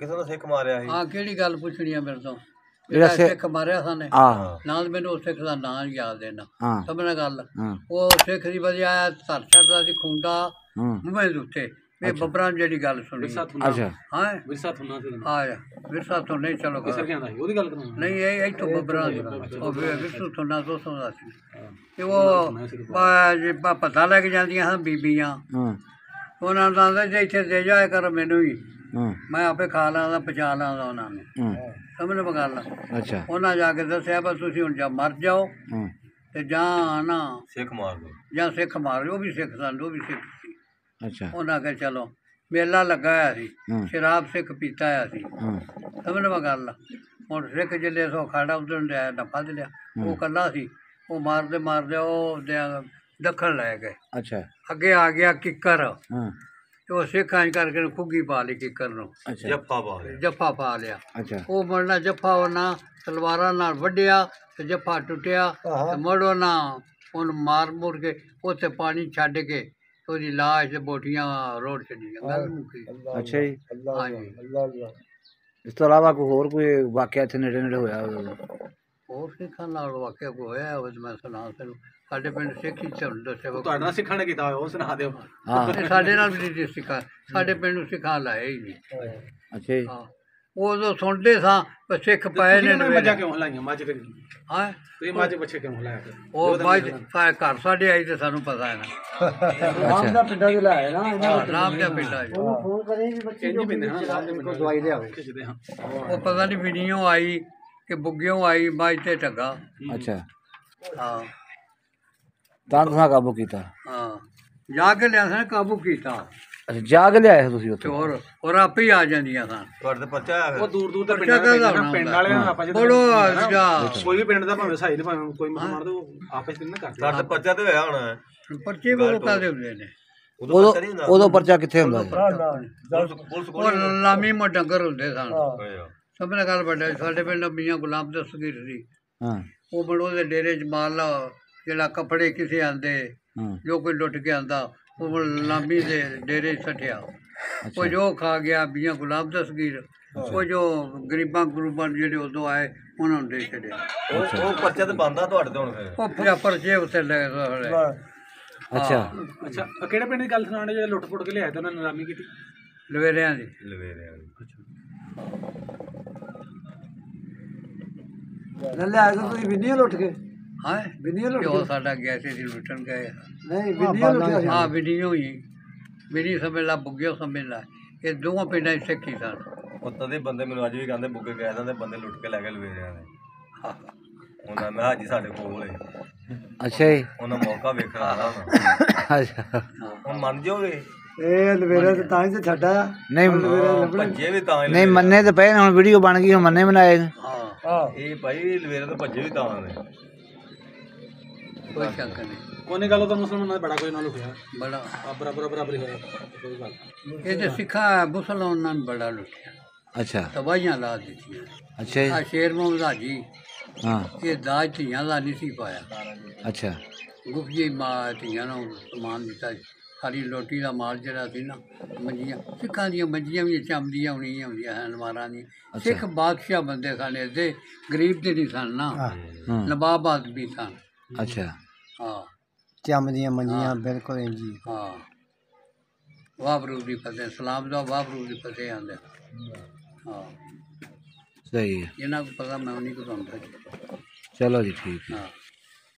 ਕਿਸੇ ਨੂੰ ਸਿੱਖ ਮਾਰਿਆ ਸੀ। ਹਾਂ ਕਿਹੜੀ ਗੱਲ ਪੁੱਛਣੀ ਆ ਮੇਰੇ ਤੋਂ? ਜਿਹੜਾ ਜਿਹੜਾ ਸਿੱਖ ਮਾਰਿਆ ਸਾਨੇ ਆਹ ਨਾਲ ਮੈਨੂੰ ਉਸ ਸਿੱਖ ਦਾ ਨਾਂ ਯਾਦ ਦੇਣਾ ਹਾਂ ਸਮਝਣਾ ਗੱਲ। ਹਾਂ ਉਹ ਸਿੱਖ ਦੀ ਵਜ੍ਹਾ ਧਰ ਛੱਡਦਾ ਸੀ ਖੁੰਡਾ ਹੂੰ ਮੂੰਹ ਦੇ ਉੱਤੇ। ਇਹ ਬੱਬਰਾਂ ਜਿਹੜੀ ਗੱਲ ਸੁਣੀ ਅੱਛਾ ਹਾਂ ਵਿਰਸਾ ਥੁੰਨਾ ਸੀ ਵਿਰਸਾ ਤੋਂ ਨਹੀਂ ਚਲੋ ਕਿਸਰ ਕਹਿੰਦਾ ਸੀ ਉਹਦੀ ਗੱਲ ਕਰਾਂ ਨਹੀਂ ਇਹ ਇੱਥੋਂ ਬੱਬਰਾਂ ਦੀ ਉਹ ਵਿਰਸੂ ਤੋਂ ਤੋਂ ਸੁਣਦਾ ਸੀ ਤੇ ਉਹ ਜੇ ਪਤਾ ਲੱਗ ਜਾਂਦੀਆਂ ਹਨ ਬੀਬੀਆਂ ਹਾਂ ਉਹਨਾਂ ਦਾ ਆਂਦਾ ਜੇ ਇੱਥੇ ਦੇ ਜਾਇਆ ਕਰ ਮੈਨੂੰ ਹੀ ਹਾਂ ਮੈਂ ਆਪੇ ਖਾ ਲਾਂਦਾ ਪਚਾ ਲਾਂਦਾ ਉਹਨਾਂ ਨੂੰ ਹਾਂ ਸਮਝ ਲਓ ਗੱਲ। ਅੱਛਾ ਉਹਨਾਂ ਜਾ ਕੇ ਦੱਸਿਆ ਬਸ ਤੁਸੀਂ ਹੁਣ ਜਾਂ ਮਰ ਜਾਓ ਹਾਂ ਤੇ ਜਾਂ ਨਾ ਸਿੱਖ ਮਾਰ ਦੋ ਜਾਂ ਸਿੱਖ ਮਾਰ ਲਓ। ਉਹ ਵੀ ਸਿੱਖ ਸਨ ਉਹ ਵੀ ਸਿੱਖ ਸੀ। ਅੱਛਾ ਉਹਨਾਂ ਕੇ ਚਲੋ ਮੇਲਾ ਲੱਗਾ ਹੋਇਆ ਸੀ ਹਾਂ ਸ਼ਰਾਬ ਸਿੱਖ ਪੀਤਾ ਹੋਇਆ ਸੀ ਹਾਂ ਸਮਝ ਲਓ ਗੱਲ। ਹੁਣ ਸਿੱਖ ਜਿੱਲੇ ਸੋ ਖਾੜਾ ਉਧਰ ਲਿਆ ਨਾ ਫੜ ਲਿਆ ਉਹ ਇਕੱਲਾ ਸੀ। ਉਹ ਮਾਰਦੇ ਮਾਰਦੇ ਉਹ ਦੱਖਣ ਲੈ ਗਏ। ਅੱਛਾ ਅੱਗੇ ਆ ਗਿਆ ਕਿੱਕਰ ਹਾਂ ਤੇ ਉਹ ਸਿੱਖਾਂ ਕਰਕੇ ਖੁੱਗੀ ਪਾ ਲਈ ਕਿੱਕਰ ਨੂੰ ਅੱਛਾ ਜੱਫਾ ਪਾ ਲਿਆ। ਜੱਫਾ ਪਾ ਲਿਆ। ਅੱਛਾ ਉਹ ਮਰਨਾ ਜੱਫਾ ਉਹਨਾਂ ਤਲਵਾਰਾਂ ਨਾਲ ਵੱਢਿਆ ਤੇ ਜੱਫਾ ਟੁੱਟਿਆ ਤੇ ਮੜੋ ਨਾ ਉਹਨੂੰ ਮਾਰ ਮੁਰ ਕੇ ਉੱਥੇ ਪਾਣੀ ਛੱਡ ਕੇ ਉਹਦੀ ਲਾਸ਼ ਤੇ ਬੋਟੀਆਂ ਰੋੜ ਛੱਡੀਆਂ। ਗੱਲ ਮੁੱਕੀ। ਅੱਛਾ ਜੀ ਹਾਂਜੀ ਇਸ ਤੋਂ ਇਲਾਵਾ ਕੋਈ ਹੋਰ ਕੋਈ ਵਾਕਿਆ ਇੱਥੇ ਨੇੜੇ ਨੇੜੇ ਹੋਇਆ ਹੋਵੇ? ਹੋਰ ਸਿੱਖਾਂ ਨਾਲ ਵਾਕਿਆ ਕੋਈ ਹੋਇਆ ਹੋਵੇ ਤਾਂ ਮੈਂ ਸੁਣਾ ਤੈਨੂੰ। ਸਾਡੇ ਪਿੰਡ ਸਿੱਖ ਹੀ ਤੁਹਾਨੂੰ ਦੱਸਿਆ ਤੁਹਾਡੇ ਨਾਲ ਸਿੱਖਾਂ ਨੇ ਕੀਤਾ ਹੋਇਆ ਉਹ ਸੁਣਾ ਦਿਓ। ਹਾਂ ਸਾਡੇ ਨਾਲ ਵੀ ਨਹੀਂ ਸਿੱਖਾ ਸਾਡੇ ਪਿੰਡ ਨੂੰ ਸਿੱਖਾ ਲਾਇਆ ਹੀ ਨਹੀਂ। ਅੱਛਾ ਜੀ ਹਾਂ ਉਦੋਂ ਸੁਣਦੇ ਸਾਂ ਪਰ ਸਿੱਖ ਪਏ ਨੇ ਮੱਝਾਂ ਕਿਉਂ ਹਲਾਈਆਂ ਮੱਝ ਤੇ ਹਾਂ ਤੁਸੀਂ ਮੱਝ ਬੱਚੇ ਕਿਉਂ ਹਲਾਇਆ ਫਿਰ? ਉਹ ਬਾਅਦ ਘਰ ਸਾਡੇ ਆਈ ਤੇ ਸਾਨੂੰ ਪਤਾ ਹੈ ਨਾ। ਰਾਮ ਦਾ ਪਿੰਡਾਂ ਦੇ ਲਾਇਆ ਨਾ ਰਾਮ ਦੇ ਪਿੰਡਾਂ ਚ। ਫੋਨ ਕਰੇ ਵੀ ਬੱਚੇ ਇੰਝ ਪੈਂਦੇ ਹਾਂ ਦਵਾਈ ਲਿਆਵੇ। ਖਿੱਚਦੇ ਹਾਂ ਉਹ ਪਤਾ ਨਹੀਂ ਵਿਨੀਓ ਆਈ ਕਿ ਬੁੱਗਿਓਂ ਆਈ ਬਾਜ ਤੇ ਢੱਗਾ। ਅੱਛਾ ਹਾਂ ਤਾਂ ਤੁਸੀਂ ਕਾਬੂ ਕੀਤਾ? ਹਾਂ ਜਾ ਕੇ ਲਿਆ ਸਾਂ ਕਾਬੂ ਕੀਤਾ ਅੱਛਾ ਜਾ ਕੇ ਲਿਆਏ ਤੁਸੀਂ ਤੇ ਉੱਥੇ? ਹੋਰ ਆਪੇ ਹੀ ਆ ਜਾਂਦੀਆਂ ਸਨ। ਤੁਹਾਡੇ ਤੇ ਪਰਚਾ ਆਇਆ ਉਹ ਫਿਰ? ਦੂਰ ਦੂਰ ਤੇ ਪਰਚਾ ਕਾਹਦਾ ਹੋਣਾ ਪਿੰਡ ਹੁੰਦਾ? ਵਾਲਿਆਂ ਨੂੰ ਆਪਾਂ ਬੋਲੋ ਕੋਈ ਵੀ ਪਿੰਡ ਦਾ ਭਾਵੇਂ ਸਾਈ ਦੇ ਭਾਵੇਂ ਕੋਈ ਮੁਸਲਮਾਨ ਦਾ ਉਹ ਆਪਸ ਵਿੱਚ ਨਾ ਕਰਦੇ। ਤੁਹਾਡੇ ਤੇ ਪਰਚਾ ਤੇ ਹੋਇਆ ਹੋਣਾ। ਪਰਚੇ ਬੋਲੋ ਕਾਦੇ ਹੁੰਦੇ ਨੇ? ਉਦੋਂ ਉਦੋਂ ਪਰਚਾ ਨਹੀਂ ਹੁੰਦਾ। ਉਦੋਂ ਪਰਚਾ ਕਿੱਥੇ ਹੁੰਦਾ ਸੀ? ਪੁਲਿਸ ਉਹ ਕੋਲ ਲਾਮੀ ਮੋ ਡੰਗਰ ਹੁੰਦੇ ਸਨ। ਹੋਇਆ। ਸਭ ਨੇ ਗੱਲ ਵੱਡਾ ਸਾਡੇ ਪਿੰਡ ਮੀਆਂ ਗੁਲਾਮ ਦਸਤਗੀਰ ਸੀ। ਹਾਂ ਉਹ ਬੜੋ ਦੇ ਡੇਰੇ 'ਚ ਮਾਲ ਲਾ ਜਿਹੜਾ ਕੱਪੜੇ ਕਿਸੇ ਆਂਦੇ ਹਾਂ ਜੋ ਕੋਈ ਲੁੱਟ ਕੇ ਆਂਦਾ ਉਹ ਲਾਮੀ ਦੇ ਡੇਰੇ 'ਚ ਸੱਟਿਆ। ਉਹ ਜੋ ਖਾ ਗਿਆ ਮੀਆਂ ਗੁਲਾਮ ਦਸਤਗੀਰ ਉਹ ਜੋ ਗਰੀਬਾਂ ਗਰੂਬਾਂ ਜਿਹੜੇ ਉਦੋਂ ਆਏ ਉਹਨਾਂ ਨੂੰ ਦੇ ਛੱਡਿਆ। ਉਹ ਪਰਚਾ ਤੇ ਬੰਦਾ ਤੁਹਾਡੇ ਤੇ ਹੁਣ ਫਿਰ। ਉਹ ਫਿਰ ਪਰਚੇ ਉੱਤੇ ਲੈ ਗਏ। ਅੱਛਾ ਅੱਛਾ ਕਿਹੜੇ ਪਿੰਡ ਦੀ ਗੱਲ ਸੁਣਾਣੇ ਜਿਹੜੇ ਲੁੱਟ ਪੁੱਟ ਕੇ ਲਿਆਏ ਤੇ ਉਹਨਾਂ ਨੇ ਨਿਲਾਮੀ ਕੀਤੀ? ਲਵੇਰਿਆਂ ਦੀ। ਲਵੇਰਿਆਂ ਦੀ। ਲਿਆਏ ਤਾਂ ਤੁਸੀਂ ਬਿੰਨੀਆਂ ਲੁੱਟ ਕੇ? ਹਾਂ ਬਿੰਨੀਆਂ ਉਹ ਸਾਡਾ ਗਿਆ ਸੀ ਲੁੱਟਣ ਗਏ। ਨਹੀਂ ਬਿੰਨੀਆਂ ਲੁੱਟਿਆ ਸੀ? ਹਾਂ ਬਿਨੀਓ ਹੀ ਬਿਨੀ ਸਮੇਂ ਲਾ ਬੁੱਗਿਓ ਸਮੇਂ ਲਾ ਇਹ ਦੋਵਾਂ ਪਿੰਡਾਂ 'ਚ ਸਿੱਖੀ ਸਨ। ਉਹ ਤਦੇ ਬੰਦੇ ਮੈਨੂੰ ਅੱਜ ਵੀ ਕਹਿੰਦੇ ਬੁੱਕੇ ਗਏ ਜਾਂਦੇ ਬੰਦੇ ਲੁੱਟ ਕੇ ਲੈ ਕੇ ਲਵੇਰਿਆਂ ਨੇ। ਉਹਨਾਂ ਮੈਂ ਹਾਜੀ ਸਾਡੇ ਕੋਲ ਏ ਅੱਛਾ ਜੀ ਉਹਨਾਂ ਮੌਕਾ ਵੇਖਣ ਆਣਾ ਹੁਣ। ਅੱਛਾ ਮੰਨ ਜਾਓਗੇ? ਇਹ ਲਵੇਰਾ ਤੇ ਤਾਂ ਹੀ ਤੇ ਛੱਡਾ ਨਹੀਂ ਭੱਜੇ ਵੀ ਤਾਂ ਹੀ ਨਹੀਂ ਮੰਨੇ ਤੇ ਪਏ ਨੇ, ਹੁਣ ਵੀਡੀਓ ਬਣ ਗਈ ਹੁਣ ਮੰਨੇ ਬਣਾਏ ਨੇ। ਹਾਂ ਇਹ ਭਾਈ ਲਵੇਰੇ ਤੋਂ ਭੱਜੇ ਵੀ ਤਾਂ ਨੇ। ਕੋਈ ਸ਼ੱਕ ਨਹੀਂ। ਉਹਨੇ ਗੱਲ ਤਾਂ ਮੁਸਲਮਾਨਾਂ ਨੇ ਬੜਾ ਕੋਈ ਨਾਲ ਲੁੱਟਿਆ ਬੜਾ ਬਰਾਬਰ ਹੀ ਹੋਇਆ ਕੋਈ ਗੱਲ। ਇਹ ਤੇ ਸਿੱਖਾ ਮੁਸਲਮਾਨਾਂ ਨੇ ਬੜਾ ਲੁੱਟਿਆ ਅੱਛਾ ਤਬਾਹੀਆਂ ਲਾ ਦਿੱਤੀਆਂ। ਅੱਛਾ ਜੀ ਆ ਸ਼ੇਰ ਮੁਹੰਮਦ ਹਾਜੀ ਹਾਂ ਇਹ ਦਾਜ ਧੀਆਂ ਦਾ ਨਹੀਂ ਸੀ ਪਾਇਆ। ਅੱਛਾ ਗੁਫਜੀ ਮਾਂ ਧੀਆਂ ਨੂੰ ਸਮਾਨ ਦਿੱਤਾ। ਸਾਰੀ ਰੋਟੀ ਦਾ ਮਾਲ ਜਿਹੜਾ ਸੀ ਨਾ ਮੰਜੀਆਂ ਸਿੱਖਾਂ ਦੀਆਂ ਮੰਜੀਆਂ ਵੀ ਚਮਦੀਆਂ ਹੁੰਦੀਆਂ ਹਨ ਮਾਰਾਂ ਦੀ। ਸਿੱਖ ਬਾਦਸ਼ਾਹ ਬੰਦੇ ਸਨ ਇਹਦੇ ਗਰੀਬ ਦੇ ਨਹੀਂ ਸਨ ਨਾ ਨਵਾਬ ਆਦਮੀ ਸਨ। ਅੱਛਾ ਹਾਂ ਚਮ ਦੀਆਂ ਮੰਜੀਆਂ ਬਿਲਕੁਲ ਜੀ। ਹਾਂ ਵਾਹਿਗੁਰੂ ਦੀ ਫਤਿਹ ਸਲਾਮ ਦਾ ਵਾਹਿਗੁਰੂ ਦੀ ਫਤਿਹ ਆਂਦੇ। ਹਾਂ ਸਹੀ ਹੈ ਇਹਨਾਂ ਨੂੰ ਪਤਾ ਮੈਂ ਨਹੀਂ ਕਰਾਉਂਦਾ। ਚਲੋ ਜੀ ਠੀਕ ਹੈ। ਹਾਂ